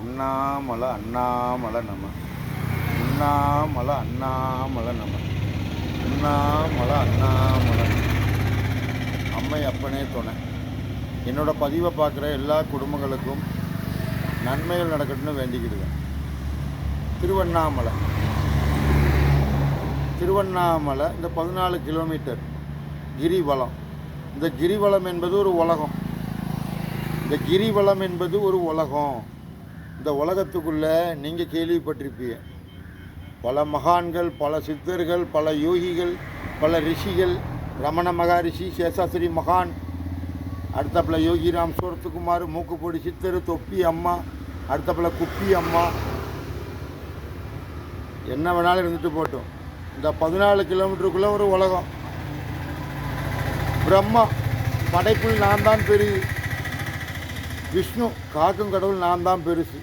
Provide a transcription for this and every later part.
உண்ணாமல அண்ணாமல நம. உண்ணாமல அண்ணாமல நம. உண்ணாமல அண்ணாமல நம. அம்மை அப்பனே துணை. என்னோடய பதிவை பார்க்குற எல்லா குடும்பங்களுக்கும் நன்மைகள் நடக்கட்டும்னு வேண்டிக்கிடுவேன். திருவண்ணாமலை திருவண்ணாமலை இந்த 14 கிலோமீட்டர் கிரிவலம். இந்த கிரிவலம் என்பது ஒரு உலகம். இந்த கிரிவலம் என்பது ஒரு உலகம். இந்த உலகத்துக்குள்ளே நீங்கள் கேள்விப்பட்டிருப்பீங்க. பல மகான்கள், பல சித்தர்கள், பல யோகிகள், பல ரிஷிகள். ரமண மகாரிஷி, சேஷாஸ்திரி மகான், அடுத்தப்பல யோகிராம் சூரத்துக்குமார், மூக்குப்பொடி சித்தர், தொப்பி அம்மா, அடுத்தப்பல குப்பி அம்மா, என்ன வேணாலும் இருந்துட்டு போட்டோம். இந்த 14 கிலோமீட்டருக்குள்ளே ஒரு உலகம். பிரம்மா படைப்பில் நான் தான் பெரிய, விஷ்ணு காக்கும் கடவுள் நான் தான் பெருசு.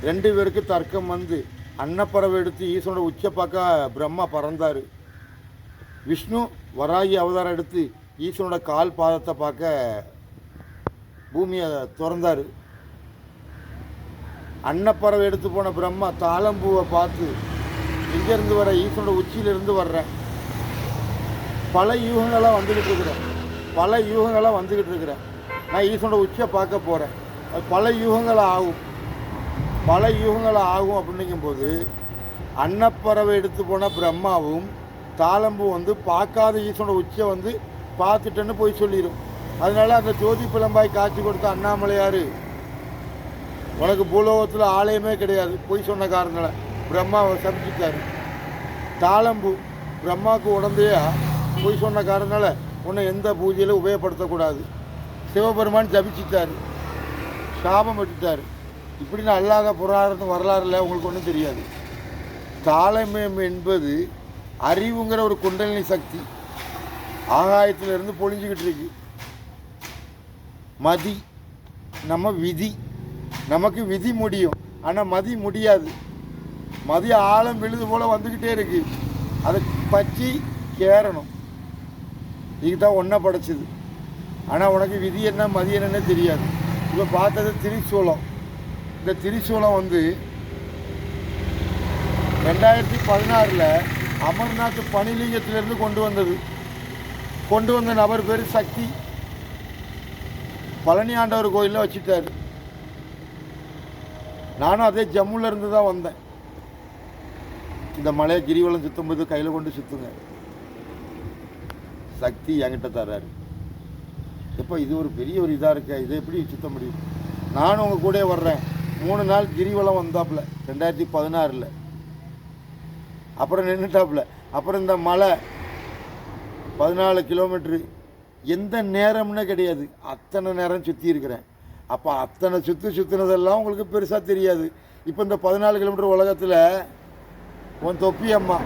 2 பேருக்கு தர்க்கம் வந்து அன்னப்பறவை எடுத்து ஈஸ்வரோட உச்ச பார்க்க பிரம்மா பறந்தார். விஷ்ணு வராகி அவதாரம் எடுத்து ஈஸ்வரோட கால் பாதத்தை பார்க்க பூமியை திறந்தார். அன்னப்பறவை எடுத்து போன பிரம்மா தாளம்பூவை பார்த்து இங்கேருந்து வர ஈஸ்வரோட உச்சியிலிருந்து வர்றேன். பல யூகங்களாக வந்துக்கிட்டு இருக்கிறேன். நான் ஈஸ்வரோட உச்சியை பார்க்க போகிறேன். அது பல யூகங்களாக ஆகும் அப்படிங்கும்போது அன்னப்பறவை எடுத்து போன பிரம்மாவும் தாளம்பூ வந்து பார்க்காத ஈஸ்வரோட உச்சியை வந்து பார்த்துட்டேன்னு போய் சொல்லிடும். அதனால அந்த ஜோதி பிளம்பாய் காட்சி கொடுத்த அண்ணாமலையார், உனக்கு பூலோகத்தில் ஆலயமே கிடையாது போய் சொன்ன காரணங்களை பிரம்மாவை சபிச்சிட்டாரு. தாளம்பூ பிரம்மாவுக்கு உடந்தையா போய் சொன்ன காரணங்களை உன்னை எந்த பூஜையிலும் உபயோகப்படுத்தக்கூடாது சிவபெருமான் ஜபிச்சிட்டார், சாபம் விட்டுட்டார். இப்படின்னு அல்லாத புராணத்து வரலாறுல உங்களுக்கு ஒன்றும் தெரியாது. தாளமயம் என்பது அறிவுங்கிற ஒரு குண்டலினி சக்தி ஆகாயத்திலிருந்து பொழிஞ்சிக்கிட்டு இருக்கு. மதி நம்ம விதி, நமக்கு விதி முடியும், ஆனால் மதி முடியாது. மதி ஆழம் விழுது போல் வந்துக்கிட்டே இருக்கு. அதை பற்றி கேறணும். இதுதான் ஒன்றை படைச்சிது. ஆனால் உனக்கு விதி என்ன மதி என்னன்னே தெரியாது. இப்போ பார்த்தது திரிசூலம். இந்த திரிசூலம் வந்து 2016 அமர்நாத் பனிலிங்கத்திலிருந்து கொண்டு வந்த நபர் பேர் சக்தி. பழனி ஆண்டவர் கோயிலில் வச்சுட்டார். நானும் அதே ஜம்முல இருந்து தான் வந்தேன். இந்த மலையை கிரிவலம் சுற்றும்போது கையில் கொண்டு சுற்றுங்க, சக்தி என்கிட்ட தர்றாரு. இப்போ இது ஒரு பெரிய ஒரு இதாக இருக்க, இதை எப்படி சுற்ற முடியும்? நானும் உங்கள் கூட வர்றேன். 3 நாள் கிரிவலம் வந்தாப்புல 2016. அப்புறம் நின்றுட்டாப்புல. அப்புறம் இந்த மலை 14 கிலோமீட்ரு எந்த நேரம்னு கிடையாது, அத்தனை நேரம் சுற்றி இருக்கிறேன். அப்போ அத்தனை சுற்றினதெல்லாம் உங்களுக்கு பெருசாக தெரியாது. இப்போ இந்த 14 கிலோமீட்டர் உலகத்தில் உன் தொப்பி அம்மா,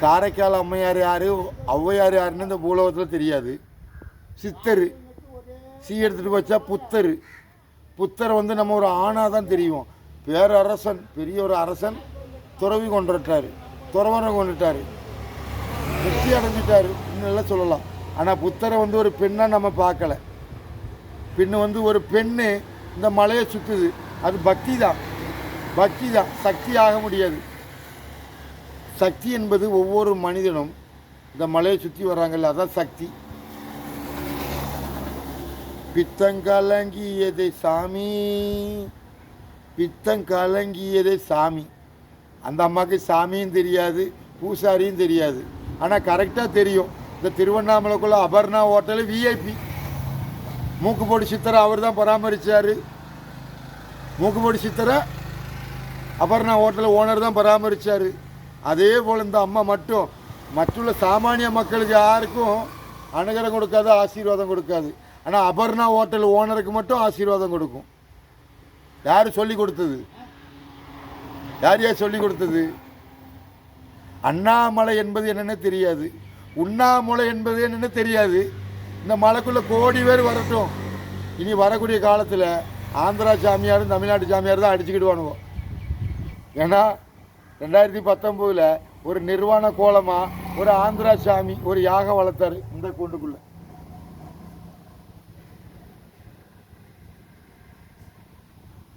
காரைக்கால் அம்மையார் யார், ஔவையார் யாருன்னு இந்த பூலோகத்தில் தெரியாது. சித்தர், எடுத்துகிட்டு வச்சா புத்தரை வந்து நம்ம ஒரு ஆணாக தான் தெரியும். பேரரசன், பெரிய ஒரு அரசன் துறவி துறவரை கொண்டுட்டார், வெற்றி அடைஞ்சிட்டார் இன்னெல்லாம் சொல்லலாம். ஆனால் புத்தரை வந்து ஒரு பெண்ணாக நம்ம பார்க்கல. பின்னு வந்து ஒரு பெண்ணு இந்த மலையை சுற்றுது, அது பக்தி தான். சக்தி ஆக முடியாது. சக்தி என்பது ஒவ்வொரு மனிதனும் இந்த மலையை சுற்றி வர்றாங்கல்ல, அதான் சக்தி. பித்தங்கலங்கியதை சாமி. அந்த அம்மாவுக்கு சாமியும் தெரியாது, பூசாரியும் தெரியாது. ஆனால் கரெக்டாக தெரியும், இந்த திருவண்ணாமலைக்குள்ள அபர்ணா ஹோட்டலு விஐபி. மூக்குப்பொடி சித்தரை அவர் தான் பராமரித்தார். மூக்குப்பொடி சித்தரை அபர்ணா ஹோட்டல் ஓனர் தான் பராமரித்தார். அதே போல் இந்த அம்மா மட்டும் மற்றுள்ள சாமானிய மக்களுக்கு யாருக்கும் அனுகிரகம் கொடுக்காது, ஆசீர்வாதம் கொடுக்காது. ஆனால் அபர்ணா ஹோட்டல் ஓனருக்கு மட்டும் ஆசீர்வாதம் கொடுக்கும். யார் சொல்லி கொடுத்தது? யார் சொல்லி கொடுத்தது? அண்ணாமலை என்பது என்னென்னு தெரியாது, உண்ணாமலை என்பது என்னென்னு தெரியாது. இந்த மலைக்குள்ளே கோடி பேர் வரட்டும். இனி வரக்கூடிய காலத்தில் ஆந்திரா சாமியாரும் தமிழ்நாட்டு சாமியார் தான் அடிச்சுக்கிடுவானுவோம். ஏன்னா 2019 ஒரு நிர்வாண கோலமாக ஒரு ஆந்திரா சாமி ஒரு யாகம் வளர்த்தாரு இந்த கூண்டுக்குள்ளே.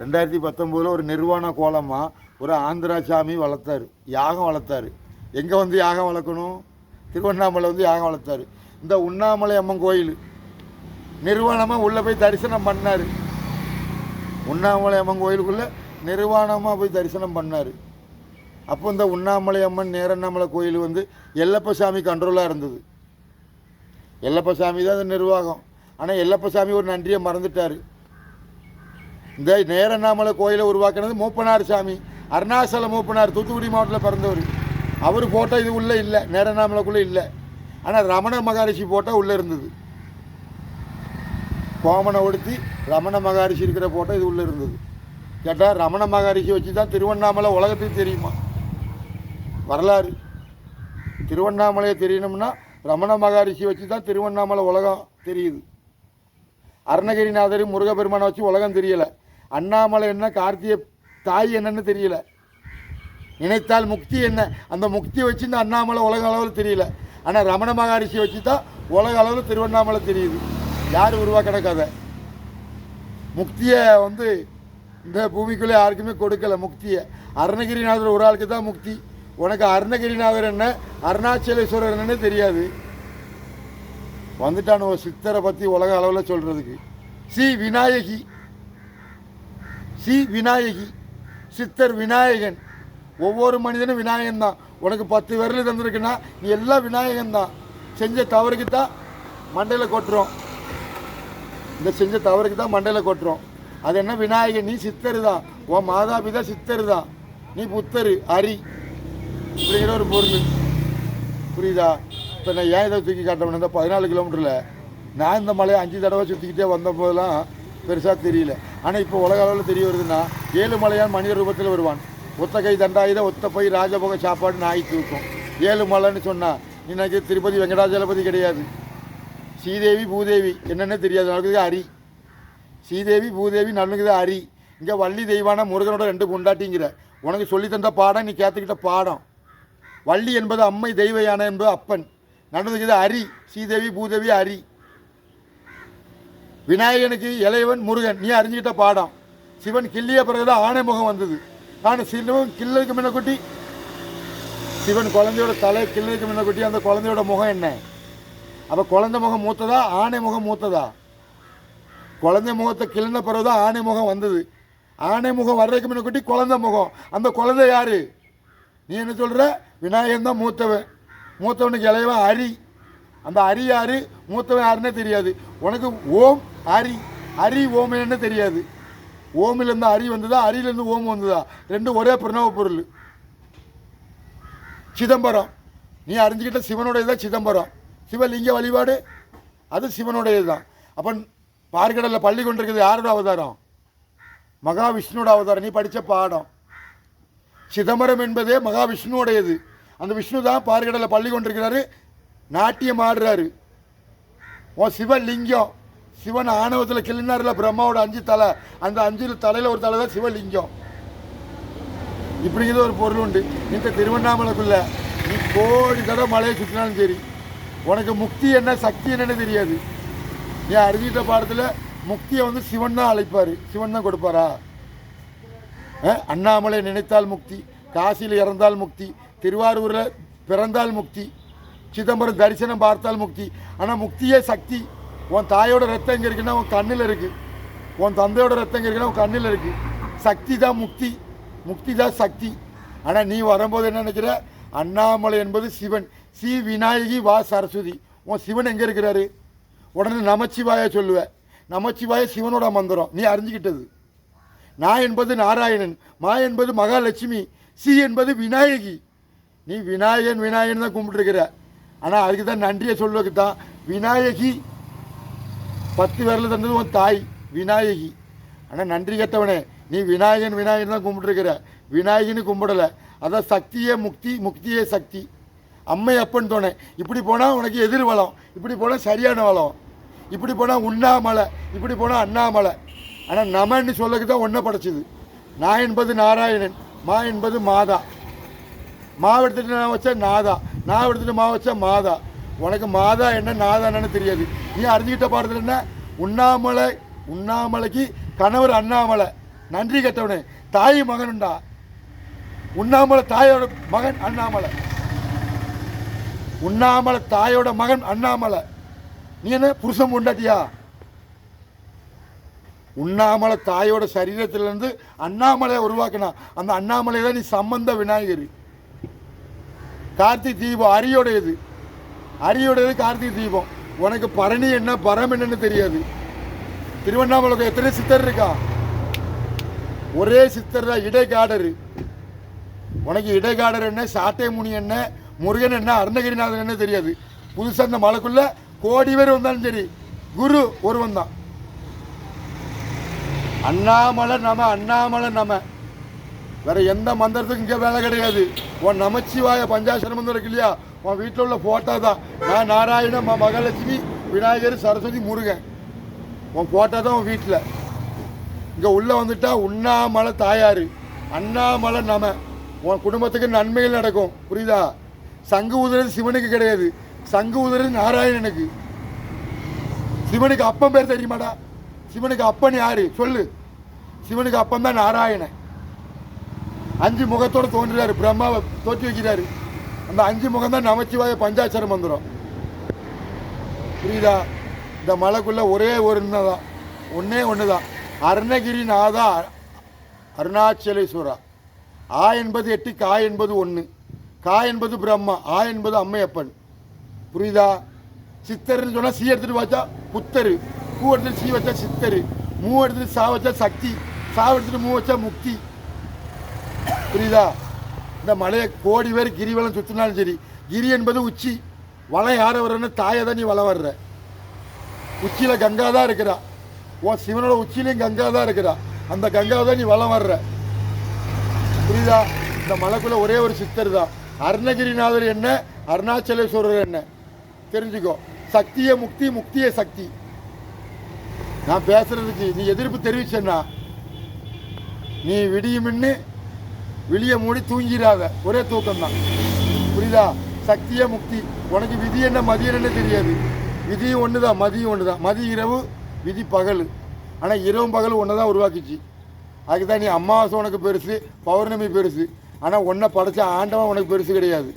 2019 ஒரு நிர்வாண கோலமாக ஒரு ஆந்திரா சாமி வளர்த்தார், யாகம் வளர்த்தார். எங்கே வந்து யாகம் வளர்க்கணும்? திருவண்ணாமலை வந்து யாகம் வளர்த்தார். இந்த உண்ணாமலை அம்மன் கோயில் நிர்வாணமாக உள்ளே போய் தரிசனம் பண்ணார். உண்ணாமலை அம்மன் கோயிலுக்குள்ளே நிர்வாணமாக போய் தரிசனம் பண்ணார். அப்போ இந்த உண்ணாமலை அம்மன் நேரண்ணாமலை கோயில் வந்து எல்லப்ப சாமி கண்ட்ரோலாக இருந்தது. எல்லப்ப சாமி தான் இந்த நிர்வாகம். ஆனால் எல்லப்ப சாமி ஒரு நன்றியை மறந்துட்டார். இந்த நேரண்ணாமலை கோயிலை உருவாக்கினது மூப்பனார் சாமி, அருணாசல மூப்பனார், தூத்துக்குடி மாவட்டத்தில் பிறந்தவர். அவர் ஃபோட்டோ இது உள்ளே இல்லை, நேரண்ணாமலைக்குள்ளே இல்லை. ஆனால் ரமண மகரிஷி ஃபோட்டோ உள்ளே இருந்தது. கோமனை ஒடுத்தி ரமண மகரிஷி இருக்கிற ஃபோட்டோ இது உள்ளே இருந்தது. கேட்டால் ரமண மகரிஷி வச்சு தான் திருவண்ணாமலை உலகத்துக்கு தெரியுமா? வரலாறு திருவண்ணாமலையை தெரியணும்னா ரமண மகரிஷி வச்சு தான் திருவண்ணாமலை உலகம் தெரியுது. அருணகிரிநாதர் முருகப்பெருமானை வச்சு உலகம் தெரியலை. அண்ணாமலை என்ன, கார்த்திகை தாய் என்னன்னு தெரியல. நினைத்தால் முக்தி என்ன, அந்த முக்தியை வச்சு இந்த அண்ணாமலை உலக அளவில் தெரியல. ஆனால் ரமண மகரிஷி வச்சு தான் உலக அளவில் திருவண்ணாமலை தெரியுது. யார் உருவாக்கின கதை? முக்தியை வந்து இந்த பூமிக்குள்ளே யாருக்குமே கொடுக்கல முக்தியை. அருணகிரிநாதர் ஒரு ஆளுக்கு தான் முக்தி. உனக்கு அருணகிரிநாதர் என்ன, அருணாச்சலேஸ்வரர் என்னன்னே தெரியாது. வந்துட்டான ஒரு சித்தரை பற்றி உலக அளவில் சொல்கிறதுக்கு. விநாயகி, விநாயகி, சித்தர் விநாயகன். ஒவ்வொரு மனிதனும் விநாயகன் தான். உனக்கு 10 விரல் தந்துருக்குன்னா நீ எல்லாம் விநாயகன் தான். செஞ்ச தவறுக்கு தான் மண்டையில் கொட்டுறோம். இந்த செஞ்ச தவறுக்கு தான் மண்டையில் கொட்டுறோம். அது என்ன விநாயகன்? நீ சித்தர் தான். உன் மாதாபிதா சித்தர் தான். நீ புத்தர், அரி அப்படிங்கிற ஒரு பொருள். புரியுதா? இப்போ நான் ஏன் இதை தூக்கி காட்டணும், இந்த 14 கிலோமீட்டரில் நான் இந்த மலையை 5 தடவை சுற்றிக்கிட்டே வந்த போதெல்லாம் பெருசாக தெரியல. ஆனால் இப்போ உலக அளவில் தெரிய வருதுன்னா, 7 மலையான் மனித ரூபத்தில் வருவான். ஒத்த கை தண்டாயுத, ஒத்த போய் ராஜபோக சாப்பாடு நாய் தூக்கும். 7 மலைன்னு சொன்னால் இன்னைக்கு திருப்பதி வெங்கடாஜலபதி கிடையாது. ஸ்ரீதேவி பூதேவி என்னென்ன தெரியாது, நடக்குது அரி. ஸ்ரீதேவி பூதேவி நடக்குது அரி. இங்கே வள்ளி தெய்வான முருகனோட 2 பொண்டாட்டிங்கிற உனக்கு சொல்லி தந்த பாடம், நீ கேத்துக்கிட்ட பாடம். வள்ளி என்பது அம்மை, தெய்வ யானை என்பது அப்பன். நடந்துக்குது அரி. ஸ்ரீதேவி பூதேவி அரி. விநாயகனுக்கு இளையவன் முருகன், நீ அறிஞ்சிக்கிட்ட பாடம். சிவன் கிள்ளிய பிறகுதான் ஆணை முகம் வந்தது. ஆனால் சிவன் கிள்ளதுக்கு முன்ன குட்டி, சிவன் குழந்தையோட தலை கிள்ளதுக்கு முன்ன குட்டி, அந்த குழந்தையோட முகம் என்ன? அப்போ குழந்தை முகம் மூத்ததா, ஆணை முகம் மூத்ததா? குழந்தை முகத்தை கிள்ளின பிறகுதான் ஆணை முகம் வந்தது. ஆணை முகம் வர்றதுக்கு முன்ன குட்டி குழந்தை முகம். அந்த குழந்தை யாரு? நீ என்ன சொல்கிற? விநாயகன் தான் மூத்தவன். மூத்தவனுக்கு இளையவன் அரி. அந்த அரி யாரு, மூத்தவன் யாருன்னே தெரியாது உனக்கு. ஓம் அரி, அரி ஓம் என்ன தெரியாது. ஓமிலேருந்து அரி வந்ததா, அரியிலேருந்து ஓம் வந்ததா? ரெண்டும் ஒரே பிரணவ பொருள். சிதம்பரம் நீ அறிஞ்சிக்கிட்ட சிவனுடையதான் சிதம்பரம். சிவலிங்க வழிபாடு அது சிவனுடையது தான். அப்போ பார்க்கடலில் பள்ளி கொண்டிருக்கிறது யாரோட அவதாரம்? மகாவிஷ்ணுவோட அவதாரம். நீ படித்த பாடம். சிதம்பரம் என்பதே மகாவிஷ்ணுவோடையது. அந்த விஷ்ணு தான் பார்க்கடலில் பள்ளி கொண்டிருக்கிறாரு, நாட்டியம் ஆடுறாரு. உன் சிவலிங்கம், சிவன் ஆணவத்தில் கிளினார்ல பிரம்மாவோட 5 தலை, அந்த 5 தலையில் ஒரு தலை தான் சிவலிங்கம். இப்படிங்கிறது ஒரு பொருள் உண்டு. இந்த திருவண்ணாமலைக்குள்ள நீ கோடி தடவை மலையை சுற்றினாலும் சரி, உனக்கு முக்தி என்ன, சக்தி என்னன்னு தெரியாது. நீ அறிஞ்சிட்ட பாடத்தில் முக்தியை வந்து சிவன் தான் அழைப்பார், சிவன் தான் கொடுப்பாரா? அண்ணாமலை நினைத்தால் முக்தி, காசியில் இறந்தால் முக்தி, திருவாரூரில் பிறந்தால் முக்தி, சிதம்பரம் தரிசனம் பார்த்தால் முக்தி. ஆனால் முக்தியே சக்தி. உன் தாயோட ரத்தம் எங்கே இருக்குன்னா உன் கண்ணில் இருக்குது. உன் தந்தையோட ரத்தம் எங்கே இருக்குன்னா உன் கண்ணில் இருக்குது. சக்தி தான் முக்தி, முக்தி தான் சக்தி. ஆனால் நீ வரும்போது என்ன நினைக்கிற? அண்ணாமலை என்பது சிவன். விநாயகி வா சரஸ்வதி. உன் சிவன் எங்கே இருக்கிறாரு? உடனே நமச்சிவாய சொல்லுவேன். நமச்சிவாய சிவனோட மந்திரம், நீ அறிஞ்சிக்கிட்டது. நான் என்பது நாராயணன், மா என்பது மகாலட்சுமி, சி என்பது விநாயகி. நீ விநாயகன் விநாயகன் தான் கும்பிட்டுருக்கிற. ஆனால் அதுக்கு தான் நன்றியை சொல்வதுக்கு தான் விநாயகி. 10 விரல் தந்தது உன் தாய் விநாயகி. ஆனால் நன்றி கேட்டவனே, நீ விநாயகன் விநாயகன் தான் கும்பிட்டுருக்கிற, விநாயகின்னு கும்பிடலை. அதான் சக்தியே முக்தி, முக்தியே சக்தி. அம்மை அப்பன் தோணை. இப்படி போனால் உனக்கு எதிர் வளம், இப்படி போனால் சரியான வளம், இப்படி போனால் உண்ணாமலை, இப்படி போனால் அண்ணாமலை. ஆனால் நமன்னு சொல்லக்கு தான் ஒன்றை படைச்சிது. நான் என்பது நாராயணன், மா என்பது மாதா. மாவு எடுத்துகிட்டு நான் வச்சா நாதா, நான் எடுத்துகிட்டு மாவு வச்சா மாதா. உனக்கு மாதா என்ன நாதா என்னன்னு தெரியாது. நீ அறிஞ்சிக்கிட்ட பாடத்தில் என்ன? உண்ணாமலை, உண்ணாமலைக்கு கணவர் அண்ணாமலை. நன்றி கெட்டவனே. தாய் மகனுண்டா. உண்ணாமலை தாயோட மகன் அண்ணாமலை. உண்ணாமலை தாயோட மகன் அண்ணாமலை. நீ என்ன புருஷன் பொண்டாட்டியா? உண்ணாமலை தாயோட சரீரத்திலிருந்து அண்ணாமலையை உருவாக்கினா. அந்த அண்ணாமலை தான் நீ சம்பந்த விநாயகர். கார்த்திக் தீபம் அரியோடையது. அரியோடையது கார்த்திக் தீபம். உனக்கு பரணி என்ன பரம் என்னன்னு தெரியாது. திருவண்ணாமலைக்கு எத்தனை சித்தர் இருக்கா? ஒரே சித்தர் தான், இடைக்காடரு. உனக்கு இடைக்காடர் என்ன, சாட்டை முனி என்ன, முருகன் என்ன, அருணகிரிநாதன் என்ன தெரியாது. புதுசாக இந்த மலைக்குள்ள கோடி பேர் வந்தாலும் சரி, குரு ஒருவன் தான். அண்ணாமலை நம, அண்ணாமலை நம. வேற எந்த மந்திரத்துக்கும் இங்கே வேலை கிடையாது. உன் நமச்சிவாய பஞ்சாட்சர மந்திரம் இருக்கு இல்லையா, உன் வீட்டில் உள்ள போட்டோ தான். நான் நாராயண, மகாலட்சுமி, விநாயகர், சரஸ்வதி, முருகன். உன் போட்டோ தான் உன் வீட்டில். இங்கே உள்ளே வந்துட்டா உண்ணாமலை தாயார், அண்ணாமலை நம. உன் குடும்பத்துக்கு நன்மைகள் நடக்கும். புரியுதா? சங்கு ஊதுறது சிவனுக்கு கிடையாது, சங்கு ஊதுறது நாராயணனுக்கு. சிவனுக்கு அப்பன் பேர் தெரியுமாடா? சிவனுக்கு அப்பன் யாரு சொல்லு? சிவனுக்கு அப்பன் தான் நாராயணன். 5 முகத்தோடு தோன்றுறாரு, பிரம்மாவை தோற்றி வைக்கிறாரு. அந்த 5 முகம் தான் நமச்சிவாய பஞ்சாட்சர மந்திரம். புரியுதா? இந்த மலைக்குள்ள ஒரே ஒரு தான், ஒன்னே ஒன்று தான். அருணகிரிநாதா அருணாச்சலேஸ்வரா. ஆ என்பது 8, கா என்பது 1. கா என்பது பிரம்மா, ஆ என்பது அம்மையப்பன். புரியுதா? சித்தர்னு சொன்னால் சி எடுத்துட்டு வச்சா புத்தரு, பூ எடுத்துட்டு சி வச்சா சித்தரு, மூ எடுத்துட்டு சா வச்சா சக்தி, சா எடுத்துட்டு மூ வச்சா முக்தி. புரியுதா? இந்த மலையை கோடி பேர் கிரிவலம் சுற்றினாலும் சரி, கிரி என்பது உச்சி. வளம் யாரை வர்றன்னு தாயை தான் நீ வளம் வர்ற. உச்சியில் கங்கா தான் இருக்கிறா. உன் சிவனோட உச்சியிலையும் கங்கா தான் இருக்கிறா. அந்த கங்காவை தான் நீ வளம் வர்ற. புரியுதா? இந்த மலைக்குள்ள ஒரே ஒரு சித்தர் தான். அருணகிரிநாதர் என்ன, அருணாச்சலேஸ்வரர் என்ன தெரிஞ்சுக்கோ. சக்தியே முக்தி, முக்தியே சக்தி. நான் பேசுறதுக்கு நீ எதிர்ப்பு தெரிவிச்சேன்னா நீ விடியுமின்னு வெளியே மூடி தூங்கிடாத. ஒரே தூக்கம் தான். புரியுதா? சக்தியே முக்தி. உனக்கு விதி என்ன மதி என்ன தெரியாது. விதியும் ஒன்று தான், மதியும் ஒன்று தான். மதி இரவு, விதி பகல். ஆனால் இரவும் பகல் ஒன்று தான் உருவாக்கிச்சு. அதுக்கு தான் நீ அமாவாசை உனக்கு பெருசு, பௌர்ணமி பெருசு. ஆனால் ஒன்றை படைச்ச ஆண்டவன் உனக்கு பெருசு கிடையாது.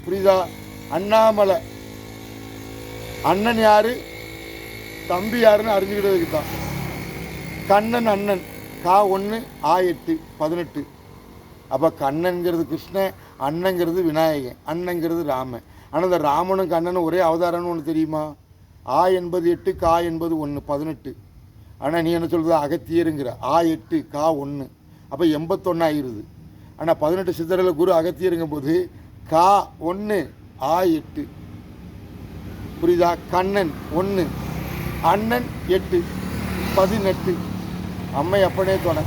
புரியுதா? அண்ணாமலை அண்ணன் யாரு, தம்பி யாருன்னு அறிஞ்சுக்கிட்டதுக்கு தான். கண்ணன் அண்ணன், கா 1, ஆ 8, 18. அப்போ கண்ணன்கிறது கிருஷ்ணன், அண்ணங்கிறது விநாயகன், அண்ணங்கிறது ராமன். ஆனால் இந்த ராமனும் கண்ணனும் ஒரே அவதாரம்னு ஒன்று தெரியுமா? ஆ என்பது 8, கா என்பது 1, 18. ஆனால் நீ என்ன சொல்கிறது? அகத்தியருங்கிற. ஆ 8, கா 1, அப்போ 81 ஆகிருது. ஆனால் 18 சித்தரில் குரு அகத்தியருங்கும் போது கா 1, ஆ 8. புரியுதா? கண்ணன் 1, அண்ணன் 8, 18. அம்மை அப்பனே துணை.